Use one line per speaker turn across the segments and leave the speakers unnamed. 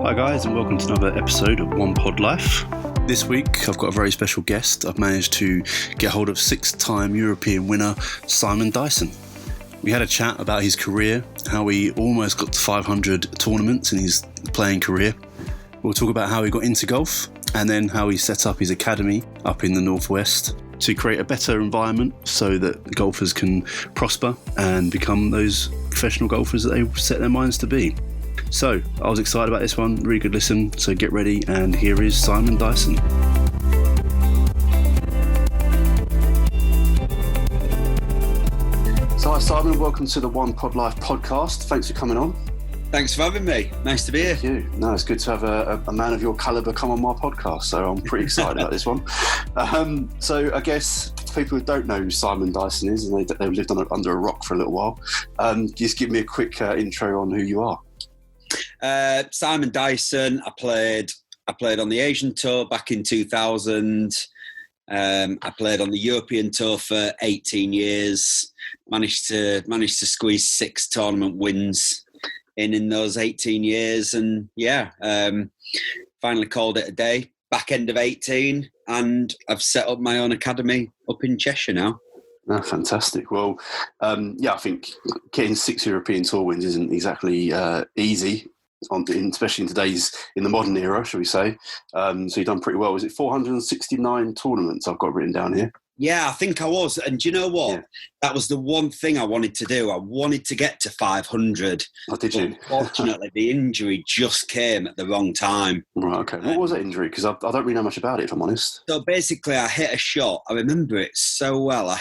Hi guys, and welcome to another episode of One Pod Life. This week I've got a very special guest. I've managed to get hold of six-time European winner Simon Dyson. We had a chat about his career, how he almost got to 500 tournaments in his playing career. We'll talk about how he got into golf, and then how he set up his academy up in the Northwest to create a better environment so that golfers can prosper and become those professional golfers that they set their minds to be. So, I was excited about this one, really good listen, so get ready, and here is Simon Dyson. So hi Simon, welcome to the One Pod Life podcast. Thanks for coming on.
Thanks for having me. Nice to be here.
Thank you. No, it's good to have a man of your calibre come on my podcast, so I'm pretty excited about this one. So I guess people who don't know who Simon Dyson is, and they've lived under a rock for a little while, just give me a quick intro on who you are.
Simon Dyson. I played on the Asian Tour back in 2000. I played on the European Tour for 18 years. Managed to squeeze 6 tournament wins in those 18 years, and finally called it a day. Back end of 18, and I've set up my own academy up in Cheshire now.
Oh, fantastic. Well, I think getting 6 European Tour wins isn't exactly easy, especially in the modern era, shall we say. So you've done pretty well. Was it 469 tournaments I've got written down here?
Yeah, I think I was. And do you know what? Yeah. That was the one thing I wanted to do. I wanted to get to 500.
Oh, did you?
Unfortunately, the injury just came at the wrong time.
Right, okay. What was that injury? Because I don't really know much about it, if I'm honest.
So basically, I hit a shot. I remember it so well. I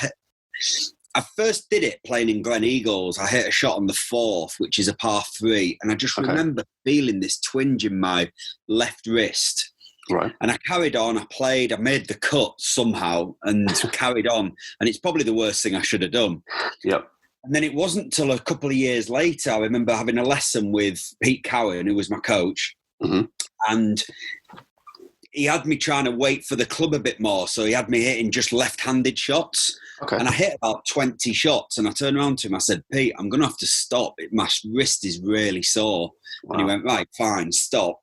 first did it playing in Glen Eagles. I hit a shot on the 4th, which is a par 3. And I just remember feeling this twinge in my left wrist.
Right.
And I carried on, I made the cut somehow and carried on. And it's probably the worst thing I should have done.
Yep.
And then it wasn't until a couple of years later, I remember having a lesson with Pete Cowan, who was my coach. Mm-hmm. And he had me trying to wait for the club a bit more. So he had me hitting just left-handed shots. Okay. And I hit about 20 shots. And I turned around to him, I said, Pete, I'm going to have to stop. My wrist is really sore. Wow. And he went, right, fine, stop.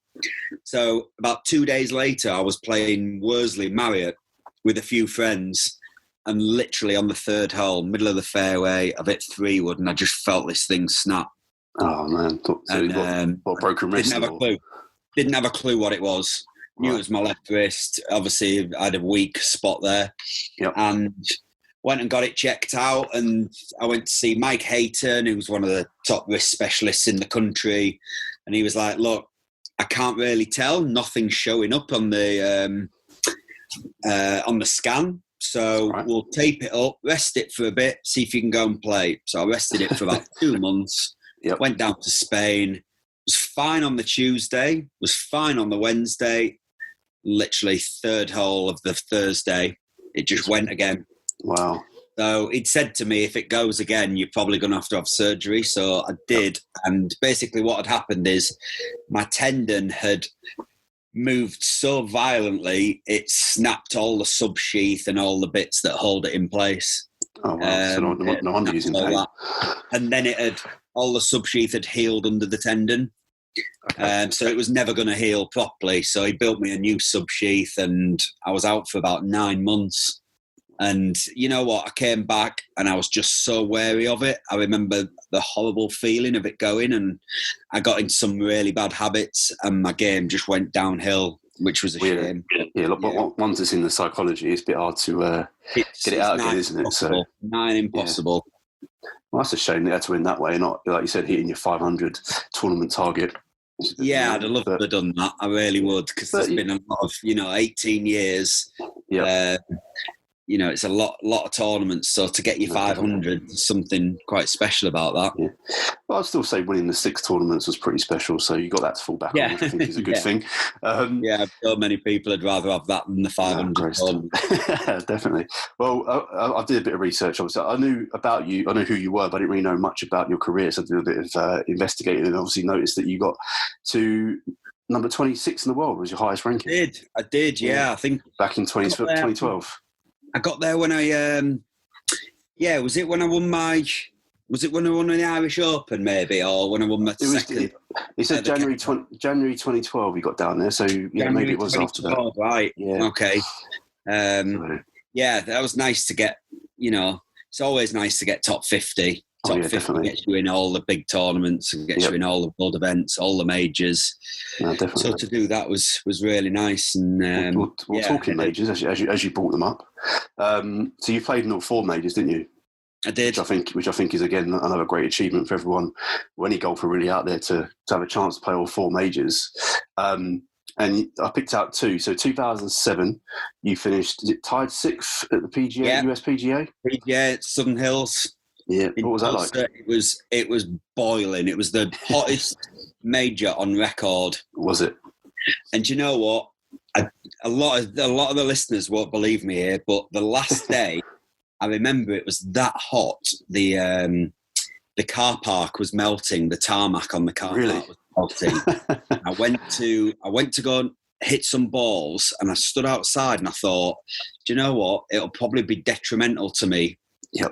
So about 2 days later, I was playing Worsley Marriott with a few friends, and literally on the 3rd hole, middle of the fairway, I've hit 3-wood, and I just felt this thing snap.
Oh man! What broken wrist?
Didn't have a clue what it was. Knew it was my left wrist. Obviously, I had a weak spot there, and went and got it checked out. And I went to see Mike Hayton, who was one of the top wrist specialists in the country, and he was like, "Look, I can't really tell. Nothing's showing up on the scan. So we'll tape it up, rest it for a bit, see if you can go and play." So I rested it for about 2 months. Yep. Went down to Spain. Was fine on the Tuesday. Was fine on the Wednesday. Literally 3rd hole of the Thursday, it just went again.
Wow.
So he'd said to me, if it goes again, you're probably going to have surgery. So I did. And basically what had happened is my tendon had moved so violently, it snapped all the subsheath and all the bits that hold it in place.
Oh, wow. So no wonder using pain.
And then all the subsheath had healed under the tendon. Okay. So it was never going to heal properly. So he built me a new subsheath, and I was out for about 9 months. And you know what? I came back and I was just so wary of it. I remember the horrible feeling of it going, and I got into some really bad habits, and my game just went downhill, which was a shame.
Yeah, once it's in the psychology, it's a bit hard to get it out again, isn't it? So
nigh impossible.
Yeah. Well, that's a shame they had to win that way, not, like you said, hitting your 500 tournament target.
Yeah, I'd have loved to have done that. I really would, because there's been a lot of, 18 years. Yeah. It's a lot of tournaments, so to get your 500 is something quite special about that.
Yeah. Well, I'd still say winning the 6 tournaments was pretty special, so you got that to fall back on, which I think is a good thing.
So many people would rather have that than the 500 tournament.
Definitely. Well, I did a bit of research, obviously. I knew about you, I knew who you were, but I didn't really know much about your career, so I did a bit of investigating, and obviously noticed that you got to number 26 in the world was your highest ranking.
I did, yeah. I think
back in 2012.
I got there when was it when I won my Was it when I won the Irish Open, maybe, or when I won my second?
It said January 2012 you got down there, so yeah, maybe it was after that.
Right,
yeah.
Okay. Yeah, that was nice to get, it's always nice to get top 50. Top 50
definitely.
Gets you in all the big tournaments and gets you in all the world events, all the majors.
No, definitely.
So to do that was really nice. And
well, talking majors, as you brought them up, so you played in all 4 majors, didn't you?
I did.
Which I think is, again, another great achievement for everyone, or any golfer really out there, to have a chance to play all 4 majors. And I picked out 2. So 2007, you finished, is it tied 6th at the PGA, US PGA?
PGA at Southern Hills.
Yeah, what was that like?
It was boiling. It was the hottest major on record.
Was it?
And you know what? A lot of the listeners won't believe me here, but the last day, I remember it was that hot. The car park was melting. The tarmac on the car park was melting. I went to go and hit some balls, and I stood outside and I thought, do you know what? It'll probably be detrimental to me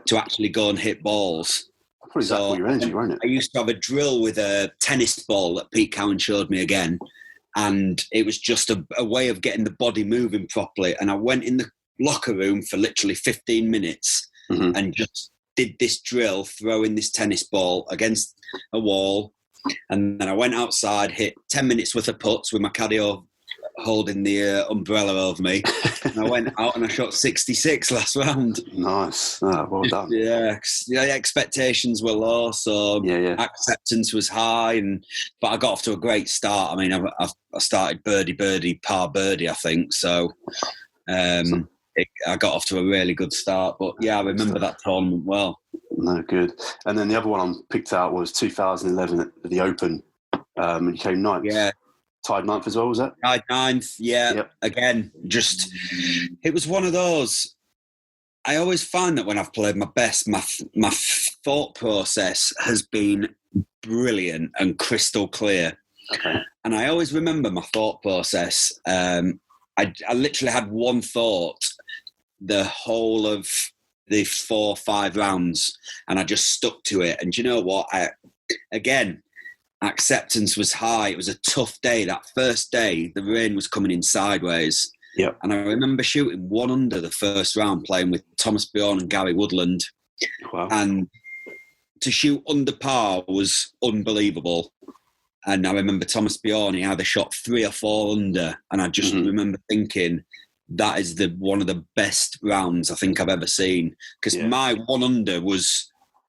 to actually go and hit balls.
Probably that for your energy, won't it?
I used to have a drill with a tennis ball that Pete Cowan showed me again, and it was just a way of getting the body moving properly. And I went in the locker room for literally 15 minutes and just did this drill, throwing this tennis ball against a wall. And then I went outside, hit 10 minutes worth of putts with my caddy holding the umbrella over me. And I went out and I shot 66 last round.
Nice. Well done.
Yeah, expectations were low, so acceptance was high, but I got off to a great start. I mean, I started birdie, par birdie, I think. So I got off to a really good start. But yeah, I remember that tournament well.
No, good. And then the other one I picked out was 2011 at the Open. And you came 9th. Yeah. Tied 9th as well, was that?
Tied 9th, yeah. Yep. Again, it was one of those. I always find that when I've played my best, my thought process has been brilliant and crystal clear.
Okay.
And I always remember my thought process. I literally had one thought the whole of the 4 or 5 rounds, and I just stuck to it. And you know what? Acceptance was high. It was a tough day. That first day, the rain was coming in sideways.
Yeah.
And I remember shooting 1 under the first round, playing with Thomas Bjorn and Gary Woodland.
Wow.
And to shoot under par was unbelievable. And I remember Thomas Bjorn, he either shot 3 or 4 under. And I just remember thinking, that is one of the best rounds I think I've ever seen. Because my 1 under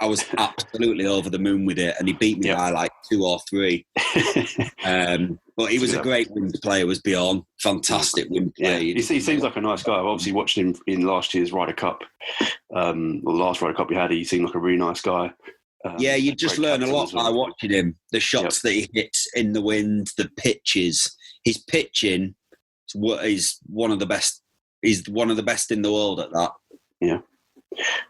I was absolutely over the moon with it, and he beat me by like 2 or 3. But he was a great wind player, was Bjorn. Fantastic wind player.
Yeah. He seems like a nice guy. I've obviously watched him in last year's Ryder Cup. The last Ryder Cup we had, he seemed like a really nice guy.
You just learn a lot by watching him. The shots that he hits in the wind, the pitches. His pitching is one of the best. He's one of the best in the world at that.
Yeah.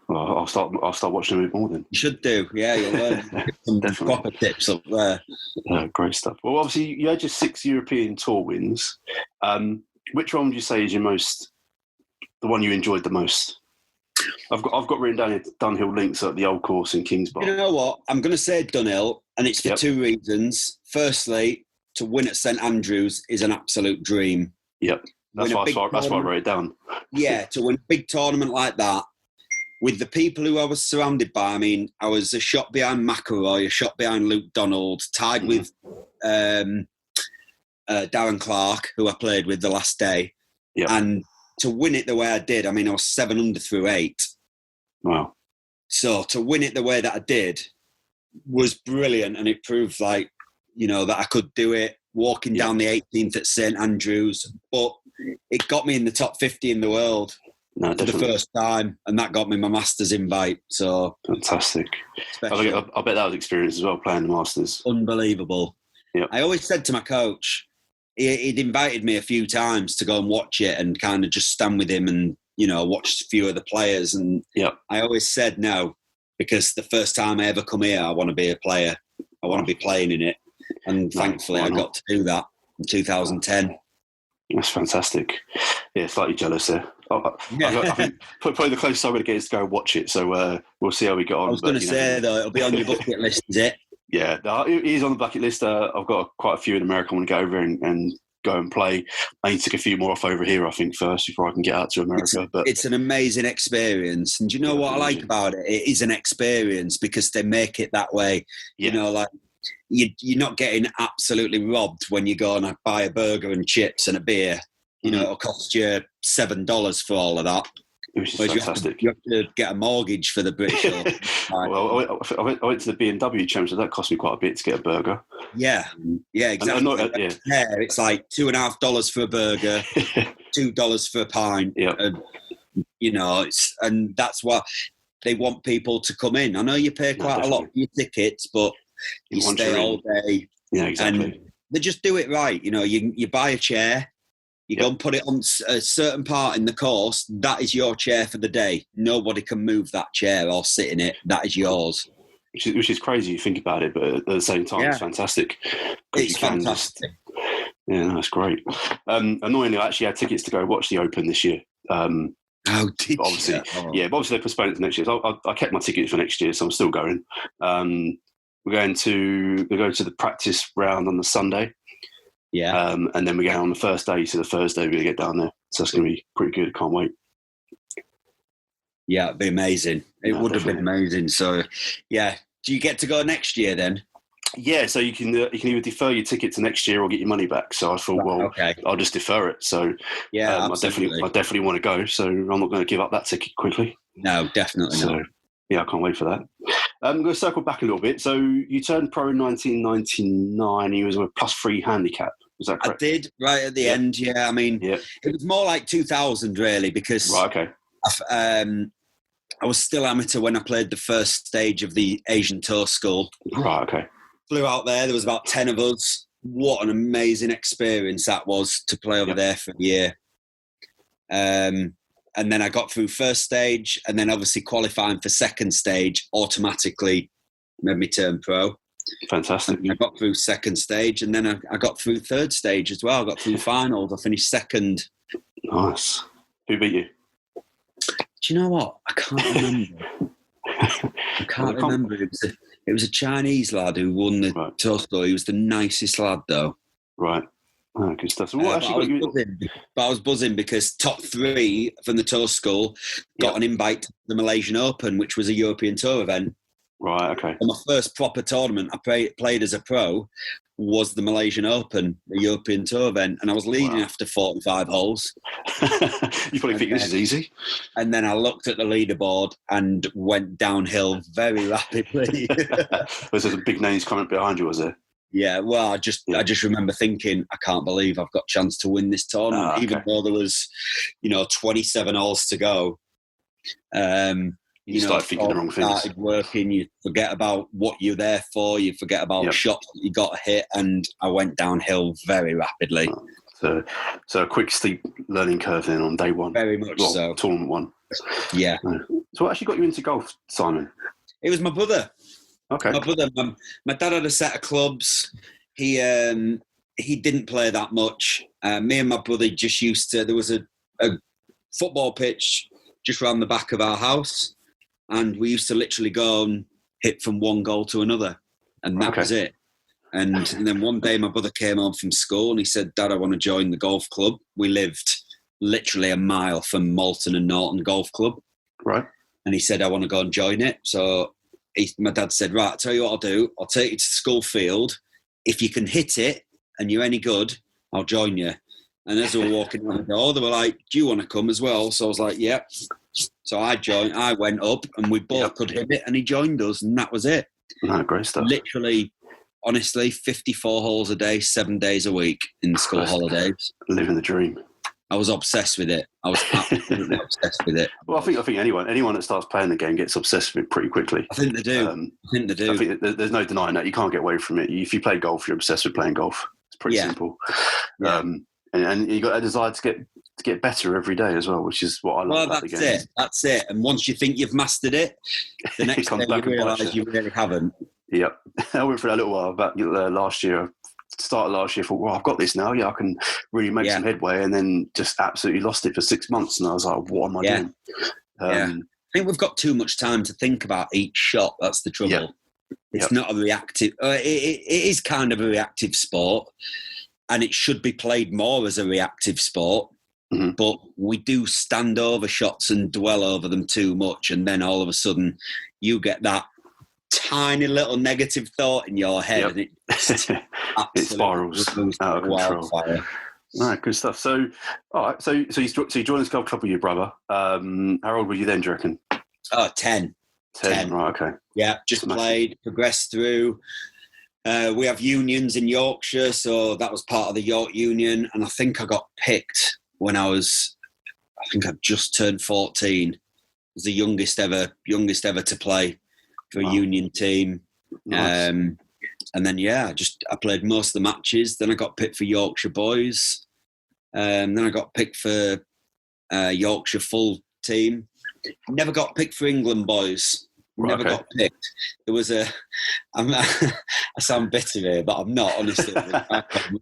Well, I'll start watching a bit more then.
You should do. Yeah, you'll learn some proper tips up there.
Great stuff. Well, obviously, you had your 6 European Tour wins. Which one would you say is the one you enjoyed the most? I've got written down here Dunhill Links at the Old Course in Kingsbar.
You know what? I'm going to say Dunhill, and it's for 2 reasons. Firstly, to win at St Andrews is an absolute dream.
Yep. That's why I wrote it down.
Yeah, to win a big tournament like that, with the people who I was surrounded by. I mean, I was a shot behind McIlroy, a shot behind Luke Donald, tied with Darren Clark, who I played with the last day.
Yep.
And to win it the way I did, I mean, I was 7 under through 8.
Wow.
So to win it the way that I did was brilliant, and it proved that I could do it walking down the 18th at St Andrews. But it got me in the top 50 in the world.
No,
for the first time, and that got me my Masters invite. So
fantastic! I bet that was experience as well, playing the Masters.
Unbelievable.
Yeah.
I always said to my coach, he'd invited me a few times to go and watch it and kind of just stand with him and watch a few of the players. And I always said no, because the first time I ever come here, I want to be a player. I want to be playing in it, and thankfully I got to do that in 2010.
That's fantastic. Yeah, slightly jealous there. I think probably the closest I'm going to get is to go watch it. So we'll see how we get on.
I was going to say, though, it'll be on your bucket list, is it?
Yeah, it is on the bucket list. I've got quite a few in America I want to go over and go and play. I need to take a few more off over here, I think, first before I can get out to America. But
it's an amazing experience. And do you know what I like about it? It is an experience because they make it that way. Yeah. You know, like you're not getting absolutely robbed when you go and buy a burger and chips and a beer. You know, it'll cost you $7 for all of that.
Which is fantastic.
You have to get a mortgage for the British.
Well, I went to the B&W Championship. That cost me quite a bit to get a burger.
Yeah, exactly. It's like $2.50 for a burger, $2 for a pint. Yeah. You know, and that's what they want people to come in. I know you pay quite a lot for your tickets, but you stay all day.
Yeah, exactly.
And they just do it right. You know, you buy a chair. You go and put it on a certain part in the course. That is your chair for the day. Nobody can move that chair or sit in it. That is yours.
Which is crazy. You think about it, but at the same time, it's fantastic.
It's fantastic.
That's great. Annoyingly, I actually had tickets to go watch the Open this year.
Did you?
Obviously, but obviously they postponed it to next year. So I kept my ticket for next year, so I'm still going. We're going to the practice round on the Sunday.
Yeah.
And then we're going on the first day, so the Thursday we're going to get down there. So that's going to be pretty good. Can't wait.
Yeah, it'd be amazing. It would have been amazing. So, yeah. Do you get to go next year then?
Yeah, so you can either defer your ticket to next year or get your money back. So I thought, I'll just defer it. So
yeah,
I definitely want to go. So I'm not going to give up that ticket quickly.
No, definitely not.
Yeah, I can't wait for that. I'm going to circle back a little bit. So you turned pro in 1999. You was a +3 handicap. Is that correct?
I did, right at the end, yeah. I mean, it was more like 2000, really, because I was still amateur when I played the first stage of the Asian Tour School.
Right, okay.
Flew out there. There was about 10 of us. What an amazing experience that was to play over there for a year. And then I got through first stage, and then obviously qualifying for second stage automatically made me turn pro.
Fantastic.
And I got through second stage, and then I got through third stage as well. I got through finals. I finished second.
Nice. Who beat you?
Do you know what? I can't remember. I can't remember. It was a Chinese lad who won the tour school. He was the nicest lad, though.
Right. Oh, good stuff. So
but I was buzzing because top 3 from the tour school got an invite to the Malaysian Open, which was a European Tour event.
Right, okay.
And my first proper tournament I played as a pro was the Malaysian Open, the European Tour event, and I was leading after 45 holes.
You probably think this is easy.
And then I looked at the leaderboard and went downhill very rapidly.
Was there some big names coming behind you, was there?
Yeah, well, I just remember thinking, I can't believe I've got a chance to win this tournament, even though there was, 27 holes to go.
You start thinking the wrong things.
Started working, you forget about what you're there for, you forget about shots that you got to hit, and I went downhill very rapidly.
So a quick steep learning curve then on day one.
Very much so.
Tournament one.
Yeah.
So what actually got you into golf, Simon?
It was my brother.
Okay.
My brother, my dad had a set of clubs. He didn't play that much. Me and my brother just used to. There was a football pitch just round the back of our house, and we used to literally go and hit from one goal to another, and that was it. And then one day my brother came home from school and he said, "Dad, I want to join the golf club." We lived literally a mile from Malton and Norton Golf Club.
Right.
And he said, "I want to go and join it." So my dad said, "Right, I'll tell you what I'll do. I'll take you to the school field. If you can hit it and you're any good, I'll join you." And as we were walking around the door, they were like, "Do you want to come as well?" So I was like, "Yep." So I joined. I went up and we both could hit it, and he joined us, and that was it.
No, great stuff.
Literally, honestly, 54 holes a day, 7 days a week in the school holidays.
Living the dream.
I was obsessed with it. I was absolutely obsessed with it.
Well, I think anyone that starts playing the game gets obsessed with it pretty quickly.
I think they do.
I think there's no denying that. You can't get away from it. If you play golf, you're obsessed with playing golf. It's pretty simple. Yeah. And you got a desire to get better every day as well, which is what I love about the game.
That's it. And once you think you've mastered it, the next day you realise you really haven't.
Yep. I went through that a little while back last year. I started last year, thought, well, I've got this now. Yeah, I can really make some headway, and then just absolutely lost it for 6 months. And I was like, what am I doing?
I think we've got too much time to think about each shot. That's the trouble.
Yeah.
It's not a reactive. It is kind of a reactive sport, and it should be played more as a reactive sport. Mm-hmm. But we do stand over shots and dwell over them too much, and then all of a sudden you get that tiny little negative thought in your head, and it
spirals out of control. No, good stuff. So, all right. So you joined this club with your brother. How old were you then, do you reckon?
10.
10, right, okay.
Yeah, just played, progressed through. We have unions in Yorkshire, so that was part of the York Union, and I think I got picked when I just turned 14. I was the youngest ever to play for a union team. Nice. And then, I played most of the matches. Then I got picked for Yorkshire boys. Then I got picked for Yorkshire full team. Never got picked for England boys. Never got picked. There was I sound bitter here, but I'm not, honestly.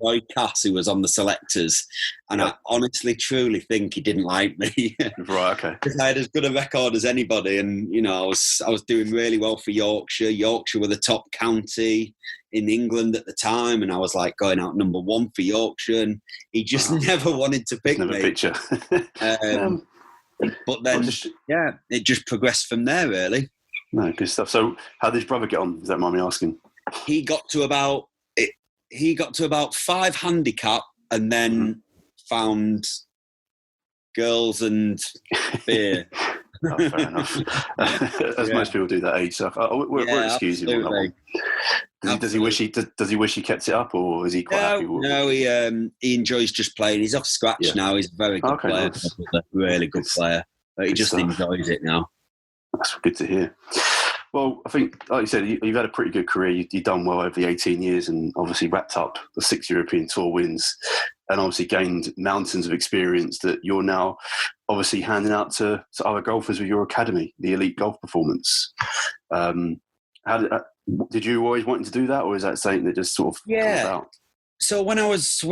Roy Cass, who was on the selectors, and I honestly, truly think he didn't like me.
Right, okay.
Because I had as good a record as anybody, and I was doing really well for Yorkshire. Yorkshire were the top county in England at the time, and I was like going out number 1 for Yorkshire, and he just never wanted to pick me.
Never picture.
But then, it just progressed from there, really.
No, good stuff. So, how did his brother get on? Does that mind me asking?
He got to about 5 handicap, and then found girls and beer.
Fair enough. As most people do that age, so we're excusing him on that one. Does he wish he kept it up, or is he quite happy?
No, he enjoys just playing. He's off scratch now. He's a very good player, nice. A really good player. But he just enjoys it now.
That's good to hear. Well, I think, like you said, you've had a pretty good career. You've done well over the 18 years and obviously wrapped up the 6 European Tour wins and obviously gained mountains of experience that you're now obviously handing out to other golfers with your academy, the Elite Golf Performance. Did you always want to do that, or is that something that just sort of comes about?
So when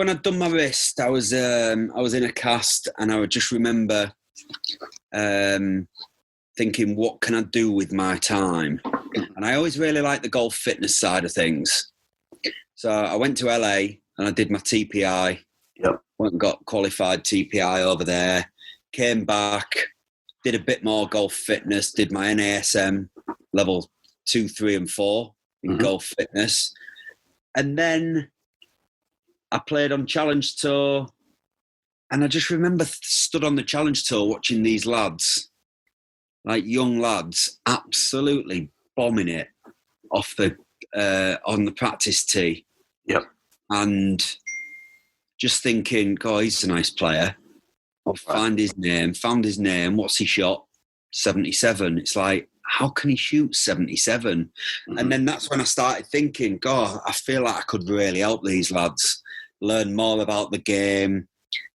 I'd done my wrist, I was in a cast, and I would just remember thinking, what can I do with my time? And I always really liked the golf fitness side of things. So I went to LA and I did my TPI.
Yep.
Went and got qualified TPI over there. Came back, did a bit more golf fitness, did my NASM level 2, 3 and 4 in golf fitness. And then I played on Challenge Tour, and I just remember stood on the Challenge Tour watching these lads, like young lads, absolutely bombing it off the on the practice tee.
Yep.
And just thinking, God, he's a nice player. I'll found his name. What's he shot? 77. It's like, how can he shoot 77? And then that's when I started thinking, God, I feel like I could really help these lads learn more about the game,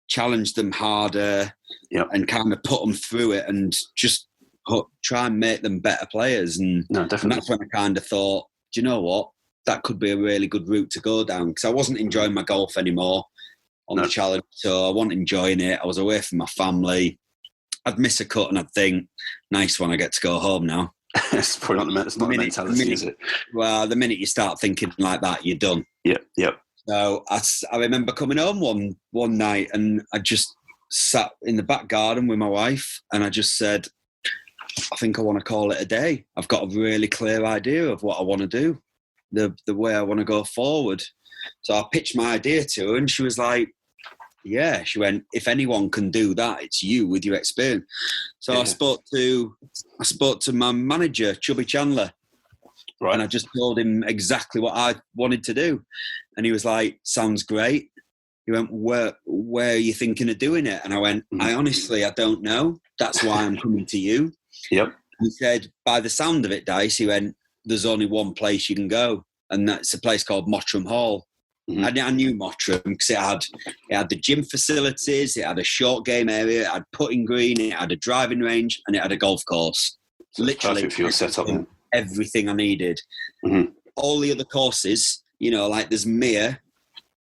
challenge them harder, and kind of put them through it and just try and make them better players. And that's when I kind of thought, do you know what? That could be a really good route to go down, because I wasn't enjoying my golf anymore on the Challenge Tour. I wasn't enjoying it. I was away from my family. I'd miss a cut and I'd think, nice one, I get to go home now.
It's probably not the mentality, is it?
Well, the minute you start thinking like that, you're done.
Yep.
So I remember coming home one night, and I just sat in the back garden with my wife, and I just said, I think I want to call it a day. I've got a really clear idea of what I want to do, the way I want to go forward. So I pitched my idea to her, and she was like, yeah. She went, if anyone can do that, it's you with your experience. So I spoke to my manager, Chubby Chandler. Right. And I just told him exactly what I wanted to do. And he was like, sounds great. He went, where are you thinking of doing it? And I went, I don't know. That's why I'm coming to you.
Yep.
He said, by the sound of it, Dice, he went, there's only one place you can go, and that's a place called Mottram Hall. I knew Mottram because it had the gym facilities, it had a short game area, it had putting green, it had a driving range, and it had a golf course.
So literally perfect for your setup,
everything I needed. All the other courses, like there's Mere,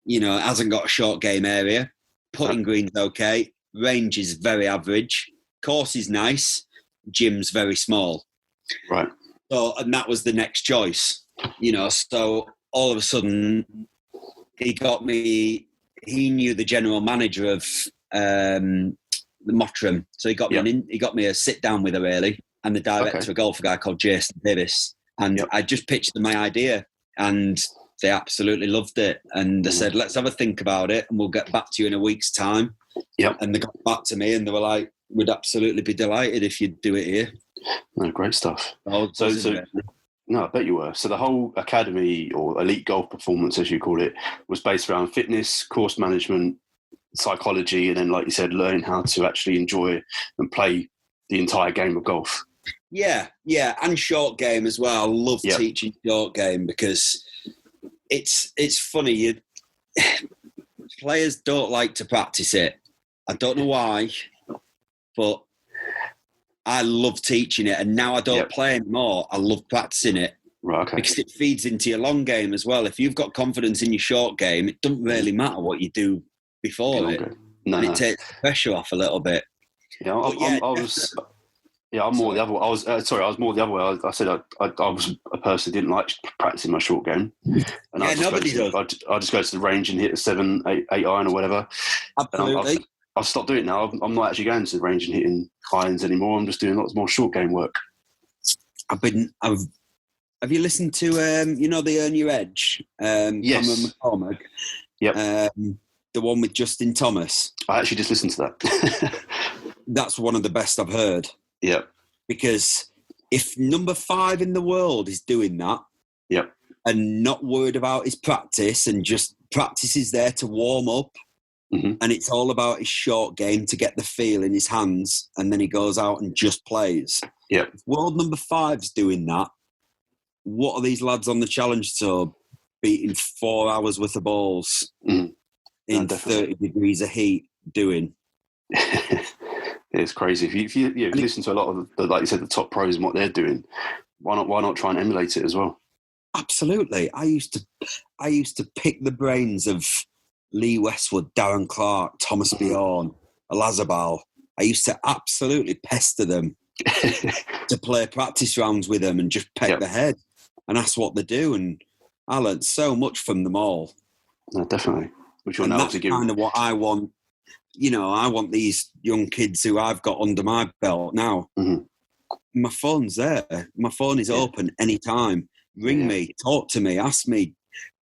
it hasn't got a short game area. Putting green's okay. Range is very average. Course is nice. Gym's very small.
Right.
So, and that was the next choice, So all of a sudden, he knew the general manager of the Mottram. So he got me a sit down with her, really, and the director of golf, a guy called Jason Davis. And I just pitched them my idea, and they absolutely loved it. And they said, let's have a think about it, and we'll get back to you in a week's time.
Yep.
And they got back to me, and they were like, we'd absolutely be delighted if you'd do it here.
No, great stuff.
So
no, I bet you were. So the whole academy, or elite golf performance, as you call it, was based around fitness, course management, psychology, and then, like you said, learning how to actually enjoy and play the entire game of golf.
Yeah, and short game as well. I love teaching short game because it's funny. Players don't like to practice it. I don't know why, but I love teaching it, and now I don't play anymore. I love practicing it.
Right, okay.
Because it feeds into your long game as well. If you've got confidence in your short game, it doesn't really matter what you do before it. It takes the pressure off a little bit.
Yeah, I'm more the other way. I was more the other way. I said I was a person who didn't like practicing my short game. And
nobody does.
I just go to the range and hit a 7, 8 iron or whatever.
Absolutely.
I've stopped doing it now. I'm not actually going to the range and hitting irons anymore. I'm just doing lots more short game work.
Have you listened to the Earn Your Edge?
Yes.
Cameron McCormack?
Yep.
The one with Justin Thomas.
I actually just listened to that.
That's one of the best I've heard.
Yeah.
Because if number 5 in the world is doing that, and not worried about his practice, and just practices there to warm up, and it's all about his short game to get the feel in his hands, and then he goes out and just plays.
Yeah.
If world number 5's doing that, what are these lads on the Challenge Tour beating 4 hours worth of balls in 30 degrees of heat doing?
It's crazy. If you listen to a lot of like you said, the top pros and what they're doing, why not try and emulate it as well?
Absolutely. I used to pick the brains of Lee Westwood, Darren Clark, Thomas Bjorn, Elazabal. I used to absolutely pester them to play practice rounds with them and just peck the head. And that's what they do. And I learned so much from them all.
No, definitely. Which you're
and
now
that's
to give.
Kind of what I want. I want these young kids who I've got under my belt now. My phone's there. My phone is open anytime. Ring me, talk to me, ask me,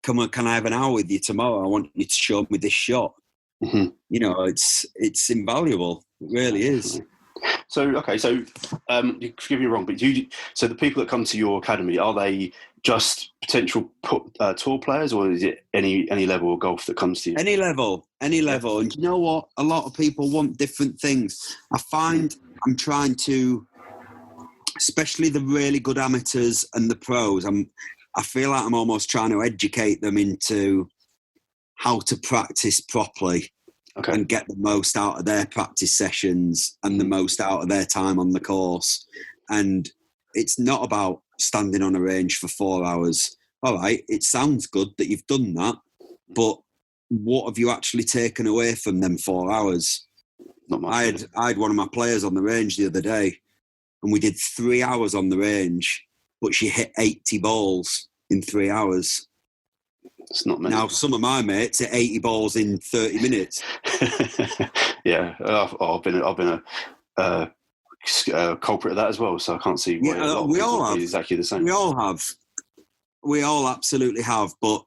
come on, can I have an hour with you tomorrow? I want you to show me this shot. It's invaluable. It really is.
So, okay, forgive me wrong, but so the people that come to your academy, are they just potential tour players, or is it any level of golf that comes to you? Any level. And
you know what? A lot of people want different things. I find I'm trying to, especially the really good amateurs and the pros, I feel like I'm almost trying to educate them into how to practice properly.
Okay.
And get the most out of their practice sessions and the most out of their time on the course. And it's not about standing on a range for 4 hours. All right, it sounds good that you've done that, but what have you actually taken away from them 4 hours?
Not much.
I had one of my players on the range the other day, and we did 3 hours on the range, but she hit 80 balls in 3 hours.
It's not many.
Now, some of my mates hit 80 balls in 30 minutes.
Yeah, I've been a culprit of that as well, so I can't see why
we all have.
Exactly the same.
We all have. We all absolutely have. But,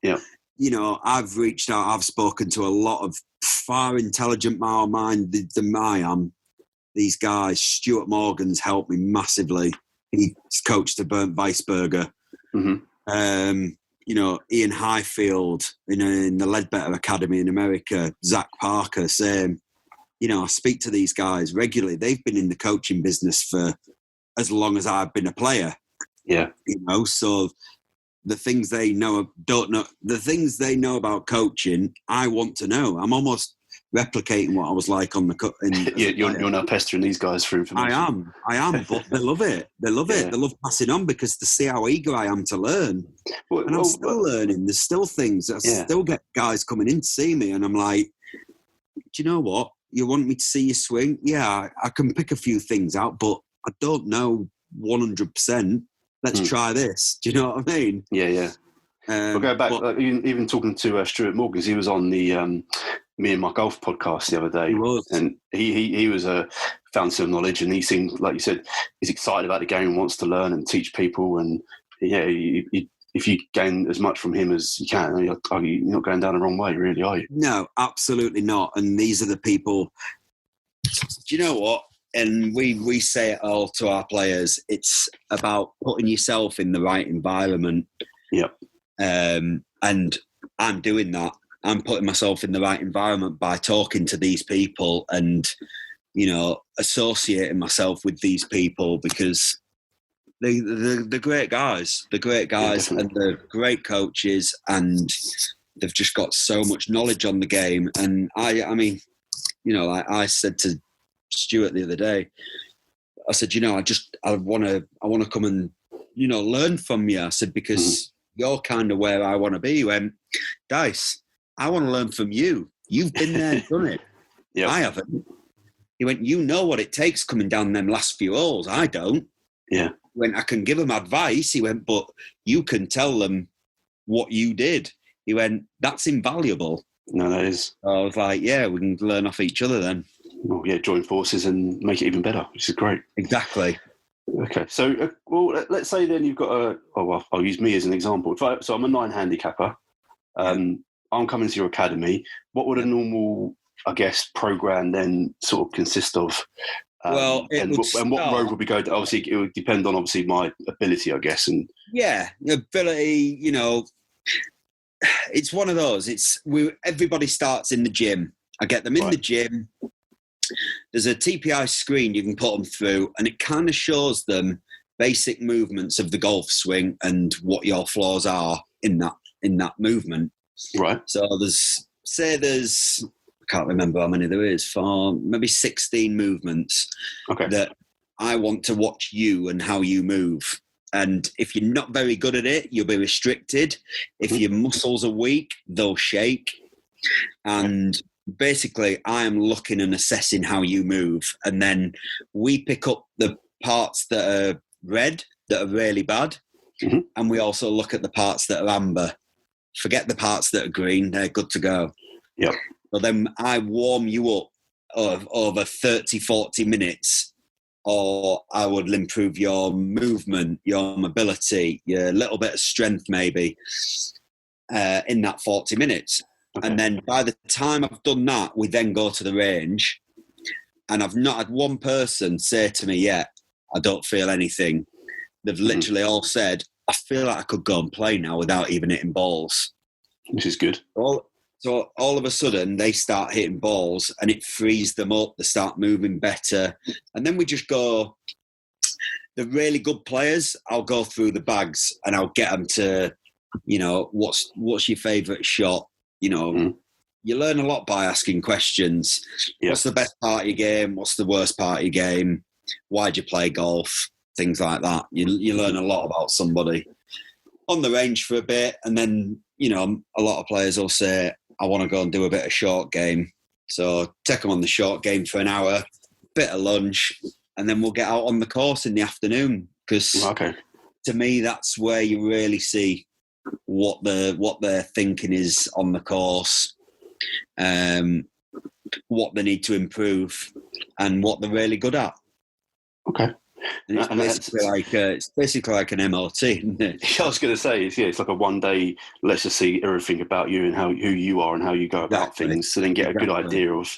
I've reached out, I've spoken to a lot of far intelligent more minded than I am. These guys, Stuart Morgan's helped me massively. He's coached the Bernd Weisberger. Ian Highfield in the Ledbetter Academy in America, Zach Parker, same. I speak to these guys regularly. They've been in the coaching business for as long as I've been a player.
Yeah.
So the things they know, the things they know about coaching, I want to know. I'm almost replicating what I was like on the
You're now pestering these guys for information.
I am, but they love it. They love it. They love passing on because they see how eager I am to learn. And I'm still learning. There's still things. I still get guys coming in to see me, and I'm like, do you know what? You want me to see you swing? Yeah, I can pick a few things out, but I don't know 100%. Let's try this. Do you know what I mean?
Yeah. We'll go back, even talking to Stuart Moore, because he was on the Me and My Golf podcast the other day.
He was.
And he was a fountain of knowledge, and he seemed, like you said, he's excited about the game and wants to learn and teach people. And if you gain as much from him as you can, you're not going down the wrong way, really, are you?
No, absolutely not. And these are the people. Do you know what? And we say it all to our players. It's about putting yourself in the right environment.
Yep.
And I'm doing that. I'm putting myself in the right environment by talking to these people and, associating myself with these people because they're great guys. They're great guys and they're great coaches and they've just got so much knowledge on the game. And I mean, like I said to Stuart the other day, I said, I want to come and, learn from you. I said, because you're kind of where I want to be. He went, Dice, I want to learn from you. You've been there and done it. Yep. I haven't. He went, you know what it takes coming down them last few holes. I don't.
Yeah.
He went, I can give them advice. He went, but you can tell them what you did. He went, that's invaluable.
No, that is.
So I was like, yeah, we can learn off each other then.
Oh, yeah, join forces and make it even better, which is great.
Exactly.
Okay, so let's say then you've got I'll use me as an example. So I'm a 9 handicapper. I'm coming to your academy. What would a normal, I guess, program then sort of consist of? What road would we go to? Obviously, it would depend on my ability, I guess. And
ability, it's one of those. Everybody starts in the gym. I get them in the gym. There's a TPI screen you can put them through, and it kind of shows them basic movements of the golf swing and what your flaws are in that movement.
Right.
So there's I can't remember how many there is, for maybe 16 movements that I want to watch you and how you move. And if you're not very good at it, you'll be restricted. If your muscles are weak, they'll shake. And basically, I am looking and assessing how you move. And then we pick up the parts that are red, that are really bad. Mm-hmm. And we also look at the parts that are amber. Forget the parts that are green. They're good to go.
Yep.
So then I warm you up over 30, 40 minutes, or I would improve your movement, your mobility, your little bit of strength maybe in that 40 minutes. Okay. And then by the time I've done that, we then go to the range. And I've not had one person say to me yet, I don't feel anything. They've literally all said, I feel like I could go and play now without even hitting balls.
Which is good.
So all of a sudden, they start hitting balls and it frees them up. They start moving better. And then we just go, the really good players, I'll go through the bags and I'll get them to, what's your favourite shot? You learn a lot by asking questions. Yeah. What's the best part of your game? What's the worst part of your game? Why'd you play golf? Things like that. You learn a lot about somebody on the range for a bit. And then, a lot of players will say, I want to go and do a bit of short game. So take them on the short game for an hour, bit of lunch, and then we'll get out on the course in the afternoon. Because to me, that's where you really see what their thinking is on the course, what they need to improve, and what they're really good at.
Okay.
And it's basically like an MOT, isn't it?
I was going to say, it's like a one day, let's just see everything about you and who you are and how you go about things, so then get a good idea of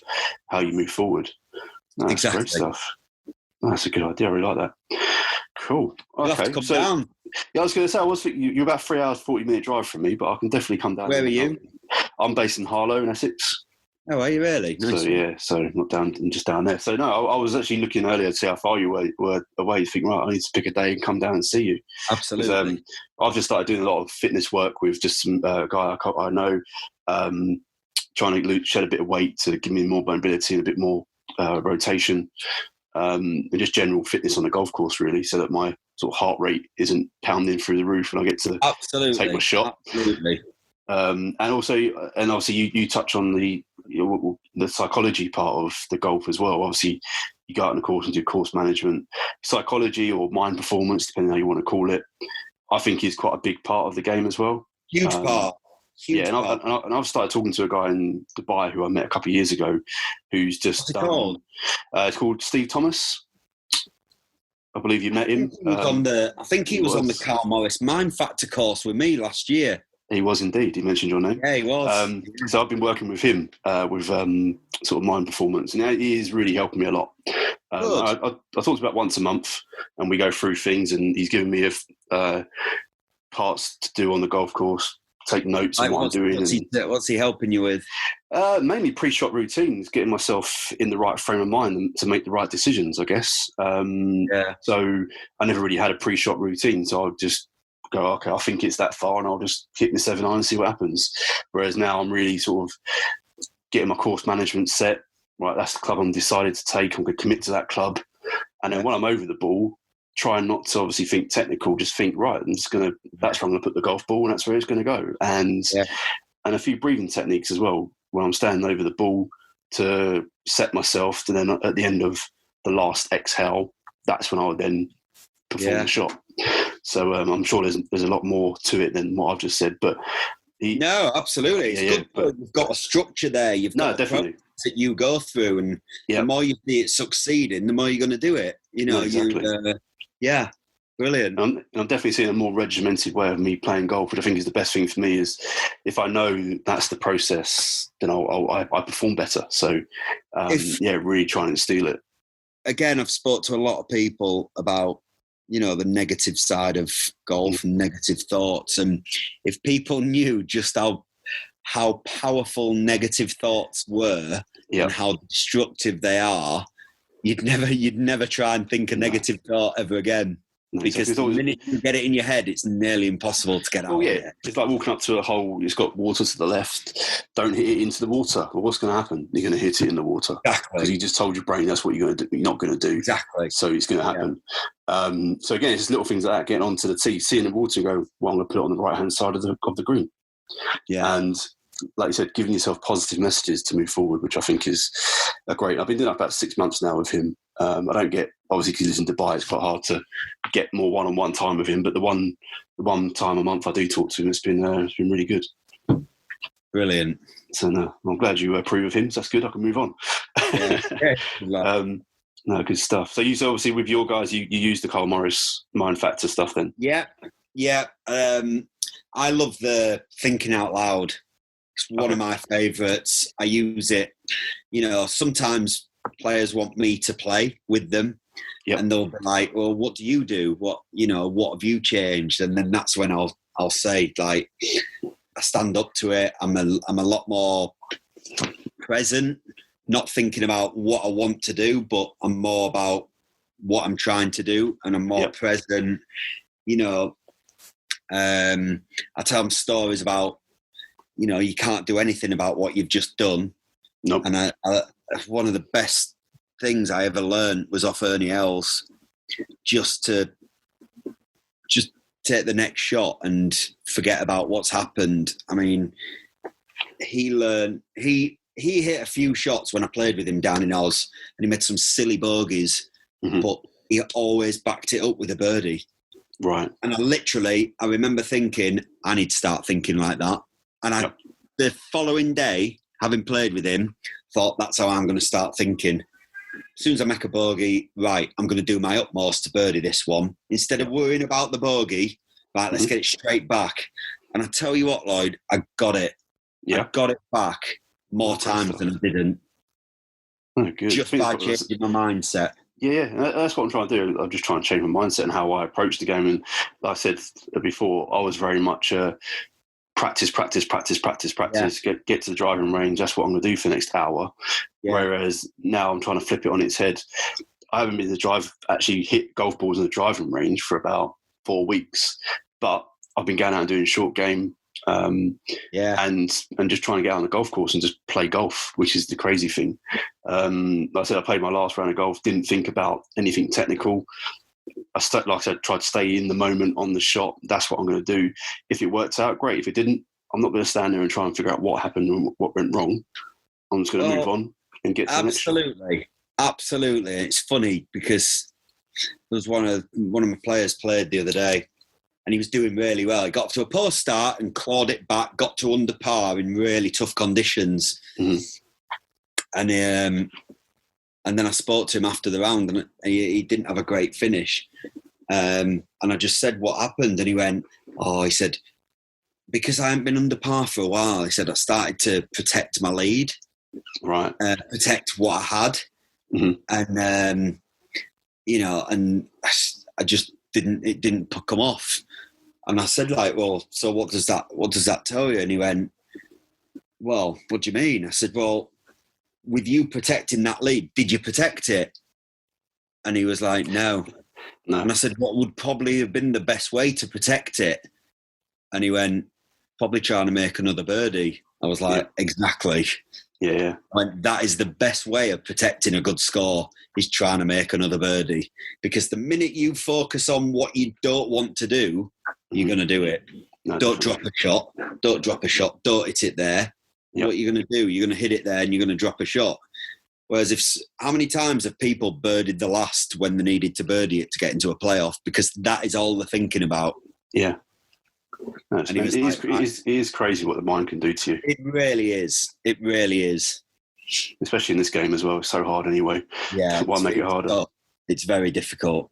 how you move forward. No, that's great stuff. Oh, that's a good idea. I really like that. Cool. Okay.
You'll have to come down.
Yeah, I was going to say, you're about 3 hours, 40-minute drive from me, but I can definitely come down.
Where are you?
I'm based in Harlow in Essex.
Oh, are you really? Nice.
So not just down there. So no, I was actually looking earlier to see how far you were away. You think, right, I need to pick a day and come down and see you.
Absolutely.
I've just started doing a lot of fitness work with just some guy I know. trying to shed a bit of weight to give me more mobility and a bit more rotation, and just general fitness on the golf course, really, so that my sort of heart rate isn't pounding through the roof when I get to take my shot.
Absolutely.
And obviously you touch on the psychology part of the golf as well. Obviously, you go out on the course and do course management, psychology or mind performance, depending on how you want to call it. I think is quite a big part of the game as well.
Huge part.
And I've started talking to a guy in Dubai who I met a couple of years ago, who's just
What's it called?
It's called Steve Thomas. I believe you met him.
I think he was on the Carl Morris Mind Factor course with me last year.
He was indeed. He mentioned your name.
Yeah, he was.
So I've been working with him with sort of mind performance, and he is really helping me a lot. I talk about once a month, and we go through things, and he's given me parts to do on the golf course, take notes on what I'm doing.
What's he helping you with?
Mainly pre-shot routines, getting myself in the right frame of mind to make the right decisions, I guess. So I never really had a pre-shot routine, so I'll just go, okay, I think it's that far, and I'll just hit my 7-iron and see what happens. Whereas now I'm really sort of getting my course management set. Right, that's the club I'm decided to take. I'm going to commit to that club. And then when I'm over the ball, try not to obviously think technical, just think, right, that's where I'm going to put the golf ball, and that's where it's going to go. And a few breathing techniques as well, when I'm standing over the ball, to set myself to then at the end of the last exhale, that's when I would then perform the shot. So I'm sure there's a lot more to it than what I've just said. But
no, absolutely. It's good. You've got a structure there. You've got
definitely
that you go through, and the more you see it succeeding, the more you're going to do it. Exactly. Brilliant.
I'm definitely seeing a more regimented way of me playing golf, which I think is the best thing for me. Is if I know that's the process, then I perform better. So really trying to steal it.
Again, I've spoke to a lot of people about the negative side of golf and negative thoughts, and if people knew just how powerful negative thoughts were and how destructive they are, you'd never try and think a negative thought ever again. Because the minute you get it in your head, it's nearly impossible to get out.
It's like walking up to a hole, it's got water to the left, don't hit it into the water. Well, what's going to happen? You're going to hit it in the water.
Exactly.
Because you just told your brain that's what you're going to do. You're not going to do.
Exactly.
So it's going to happen. So again, it's just little things like that, getting onto the tee, seeing the water and go, well, I'm going to put it on the right-hand side of the green. Yeah. And like you said, giving yourself positive messages to move forward, which I think is a great. I've been doing that about 6 months now with him. I don't get, obviously because he's in Dubai, it's quite hard to get more one-on-one time with him. But the one time a month I do talk to him, it's been really good.
Brilliant.
So no, I'm glad you approve of him. So that's good. I can move on. No, good stuff. So you obviously with your guys, you use the Carl Morris Mind Factor stuff then?
Yeah. I love the thinking out loud. It's one of my favourites. I use it. Sometimes players want me to play with them, and they'll be like, "Well, what do you do? What have you changed?" And then that's when I'll say, like, I stand up to it. I'm a lot more present, not thinking about what I want to do, but I'm more about what I'm trying to do, and I'm more present. I tell them stories about, you can't do anything about what you've just done.
Nope.
And I one of the best things I ever learned was off Ernie Els, just take the next shot and forget about what's happened. I mean, he hit a few shots when I played with him down in Oz, and he made some silly bogeys, but he always backed it up with a birdie.
Right.
And I remember thinking, I need to start thinking like that. And the following day, having played with him, thought that's how I'm going to start thinking. As soon as I make a bogey, right, I'm going to do my utmost to birdie this one. Instead of worrying about the bogey, right, let's get it straight back. And I tell you what, Lloyd, I got it. Yeah. I got it back more times than I didn't.
Oh, good.
Just by changing my mindset.
Yeah, that's what I'm trying to do. I'm just trying to change my mindset and how I approach the game. And like I said before, I was very much practice, get to the driving range. That's what I'm going to do for the next hour. Yeah. Whereas now I'm trying to flip it on its head. I haven't been actually hit golf balls in the driving range for about 4 weeks, but I've been going out and doing short game and just trying to get out on the golf course and just play golf, which is the crazy thing. Like I said, I played my last round of golf, didn't think about anything technical. Like I said, tried to stay in the moment on the shot. That's what I'm going to do. If it works out, great. If it didn't, I'm not going to stand there and try and figure out what happened and what went wrong. I'm just going to move on and get to the next shot.
Absolutely. It's funny because there was one of my players played the other day, and he was doing really well. He got to a poor start and clawed it back, got to under par in really tough conditions. Mm-hmm. And then I spoke to him after the round, and he didn't have a great finish. And I just said, what happened? And he went, he said, because I hadn't been under par for a while, he said, I started to protect my lead.
Right.
Protect what I had. Mm-hmm. And, and I just it didn't come off. And I said, well, so what does that tell you? And he went, well, what do you mean? I said, well, with you protecting that lead, did you protect it? And he was like, no. And I said, what would probably have been the best way to protect it? And he went, probably trying to make another birdie. I was like, exactly.
Yeah.
I went, that is the best way of protecting a good score, is trying to make another birdie. Because the minute you focus on what you don't want to do, you're going to do it. No, don't drop a shot. Don't drop a shot. Don't hit it there. Yep. What you're going to do, you're going to hit it there and you're going to drop a shot. Whereas how many times have people birdied the last when they needed to birdie it to get into a playoff? Because that is all they're thinking about.
Yeah. It is crazy what the mind can do to you.
It really is. It really is.
Especially in this game as well. It's so hard anyway.
Yeah.
Why make it harder?
It's very difficult.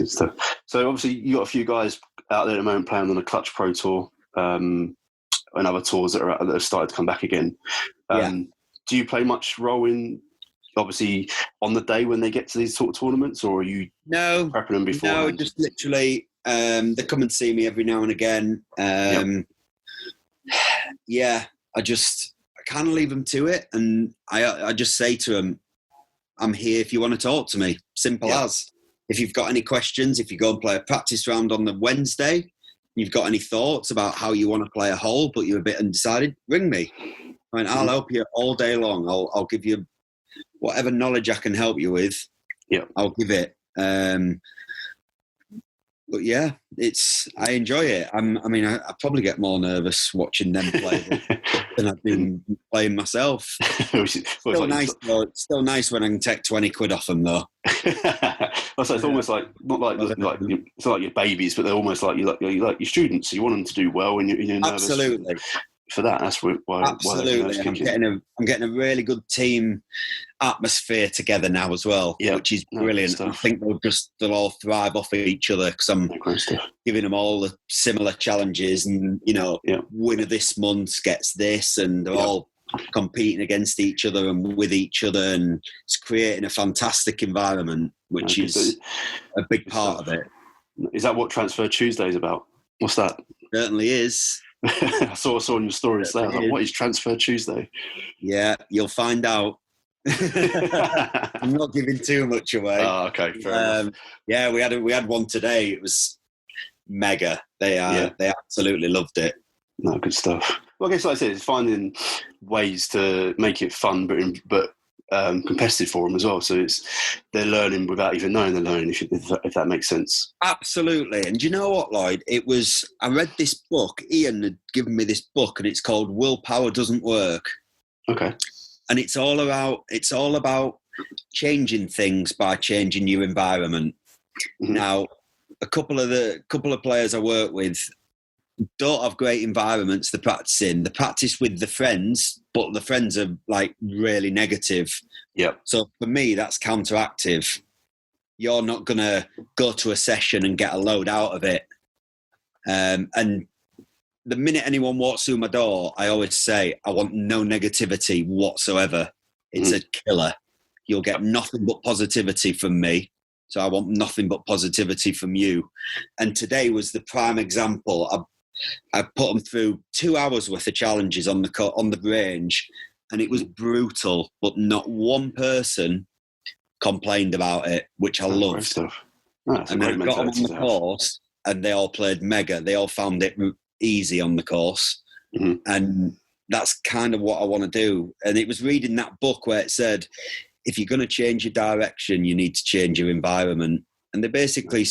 So obviously you got a few guys out there at the moment playing on the Clutch Pro Tour and other tours that have started to come back again. Do you play much role in, obviously, on the day when they get to these sort of tournaments, or are you prepping them beforehand?
No, just literally they come and see me every now and again. I kind of leave them to it, and I just say to them, I'm here if you want to talk to me. Simple as. If you've got any questions, if you go and play a practice round on the Wednesday, you've got any thoughts about how you want to play a hole, but you're a bit undecided, ring me. I'll help you all day long. I'll give you whatever knowledge I can help you with.
Yeah,
I'll give it. But yeah, I enjoy it. I probably get more nervous watching them play than I've been playing myself. Still nice, though. It's still nice when I can take 20 quid off them, though.
So it's almost like it's like your babies, but they're almost like you like your students. So you want them to do well, and you're nervous.
Absolutely.
For that, that's why.
Absolutely, I'm getting a really good team atmosphere together now as well, which is brilliant. I think they'll all thrive off of each other because I'm giving them all the similar challenges, and winner this month gets this, and they're all competing against each other and with each other, and it's creating a fantastic environment, which is a big part of it.
Is that what Transfer Tuesday is about? What's that?
Certainly is.
I saw on your stories there. Like, what is Transfer Tuesday?
Yeah, you'll find out. I'm not giving too much away.
Oh, okay, fair enough.
Yeah, we had one today. It was mega. They absolutely loved it.
No, good stuff. Well, I guess like I said, it's finding ways to make it fun, but competitive for them as well. So they're learning without even knowing they're learning, if that makes sense.
Absolutely. And you know what, Lloyd? I read this book. Ian had given me this book, and it's called Willpower Doesn't Work.
Okay.
And it's all about changing things by changing your environment. Mm-hmm. Now, a couple of players I work with don't have great environments to practice in. They practice with the friends, but the friends are like really negative.
Yeah.
So for me, that's counteractive. You're not going to go to a session and get a load out of it. And the minute anyone walks through my door, I always say, I want no negativity whatsoever. It's a killer. You'll get nothing but positivity from me. So I want nothing but positivity from you. And today was the prime example. I put them through 2 hours worth of challenges on the range, and it was brutal, but not one person complained about it, which I loved. And then I got them on the course, and they all played mega. They all found it easy on the course. And that's kind of what I want to do. And it was reading that book where it said, if you're going to change your direction, you need to change your environment. And they basically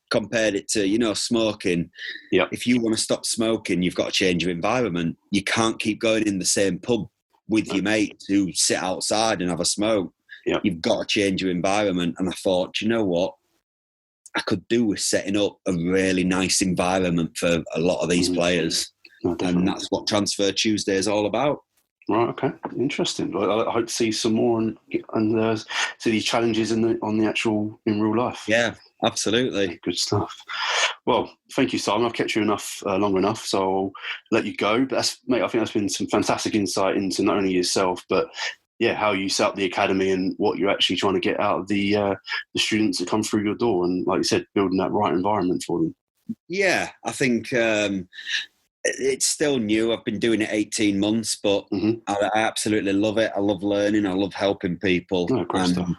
compared it to, smoking.
Yep.
If you want to stop smoking, you've got to change your environment. You can't keep going in the same pub with your mates who sit outside and have a smoke.
Yep.
You've got to change your environment. And I thought, do you know what? I could do with setting up a really nice environment for a lot of these players. And that's what Transfer Tuesday is all about.
Right, okay. Interesting. I hope to see some more and see these challenges in real life.
Yeah, absolutely.
Good stuff. Well, thank you, Simon. I've kept you long enough, so I'll let you go. But I think that's been some fantastic insight into not only yourself, but how you set up the academy and what you're actually trying to get out of the students that come through your door, and like you said, building that right environment for them.
Yeah, I think it's still new. I've been doing it 18 months, but I absolutely love it. I love learning. I love helping people.
Oh, great stuff.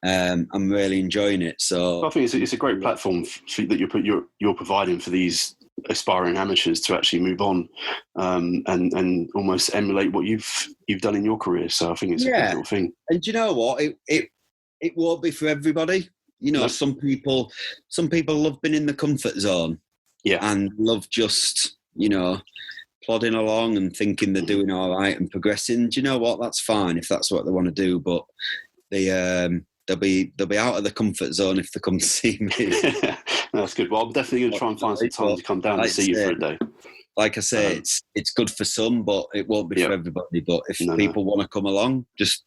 I'm really enjoying it. So
I think it's a great platform that you're providing for these aspiring amateurs to actually move on and almost emulate what you've done in your career. So I think it's a good little thing.
And do you know what? It won't be for everybody. Some people love being in the comfort zone. Yeah, and love just plodding along and thinking they're doing all right and progressing. Do you know what? That's fine if that's what they want to do, but they'll be out of the comfort zone if they come to see me.
That's good. Well, I'm definitely going to try and find some time to come down and see you for a day.
Like I say, it's good for some, but it won't be for everybody. But if people want to come along, just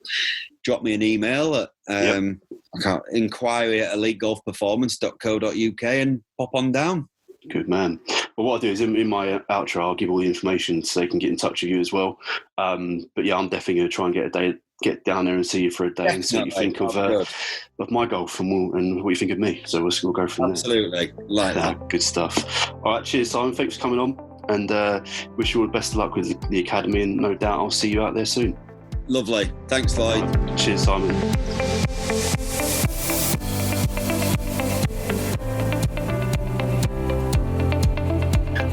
drop me an email at inquiry@eliteGolfPerformance.co.uk and pop on down.
Good man. Well, what I'll do is in my outro, I'll give all the information so they can get in touch with you as well. But I'm definitely going to try and get down there and see you for a day and see what you think of my golf and what you think of me. So we'll go from there.
Absolutely. Like that.
Good stuff. All right. Cheers, Simon. Thanks for coming on, and wish you all the best of luck with the academy, and no doubt I'll see you out there soon.
Lovely. Thanks, Lloyd.
Cheers, Simon.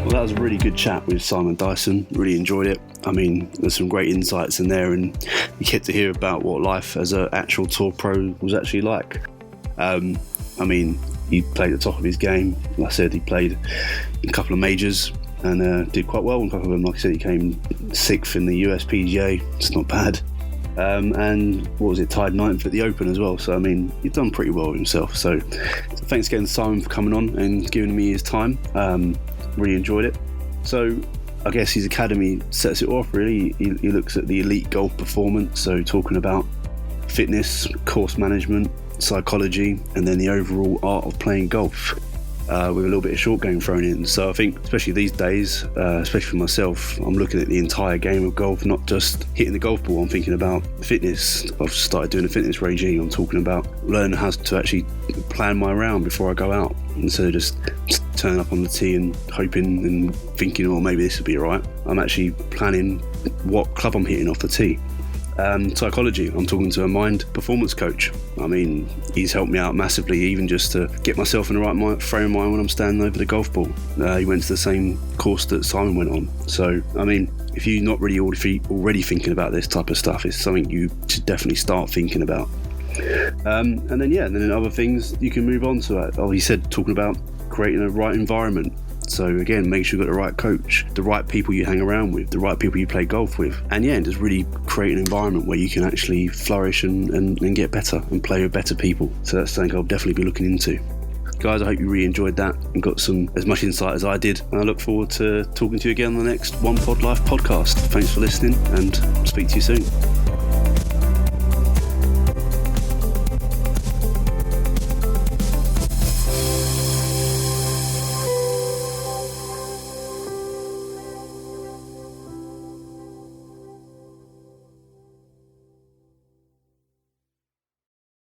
Well, that was a really good chat with Simon Dyson. Really enjoyed it. I mean, there's some great insights in there, and you get to hear about what life as an actual tour pro was actually like. I mean, he played at the top of his game. Like I said, he played in a couple of majors and did quite well in a couple of them. Like I said, he came 6th in the USPGA. It's not bad. And what was it, tied 9th at the Open as well. So, I mean, he's done pretty well himself. So thanks again to Simon for coming on and giving me his time. Really enjoyed it. So I guess his academy sets it off really. He looks at the elite golf performance, so talking about fitness, course management, psychology, and then the overall art of playing golf with a little bit of short game thrown in. So I think especially these days, especially for myself, I'm looking at the entire game of golf, not just hitting the golf ball. I'm thinking about fitness. I've started doing a fitness regime. I'm talking about learning how to actually plan my round before I go out, instead of just turning up on the tee and hoping and thinking, oh, maybe this would be all right. I'm actually planning what club I'm hitting off the tee. Psychology, I'm talking to a mind performance coach. I mean, he's helped me out massively, even just to get myself in the right frame of mind when I'm standing over the golf ball. He went to the same course that Simon went on. So, I mean, if you're not really already thinking about this type of stuff, it's something you should definitely start thinking about. And then other things you can move on to. He said, talking about creating a right environment. So again, make sure you've got the right coach, the right people you hang around with, the right people you play golf with, and just really create an environment where you can actually flourish and get better and play with better people. So that's something I'll definitely be looking into. Guys, I hope you really enjoyed that and got as much insight as I did, and I look forward to talking to you again on the next One Pod Life podcast. Thanks for listening, and speak to you soon.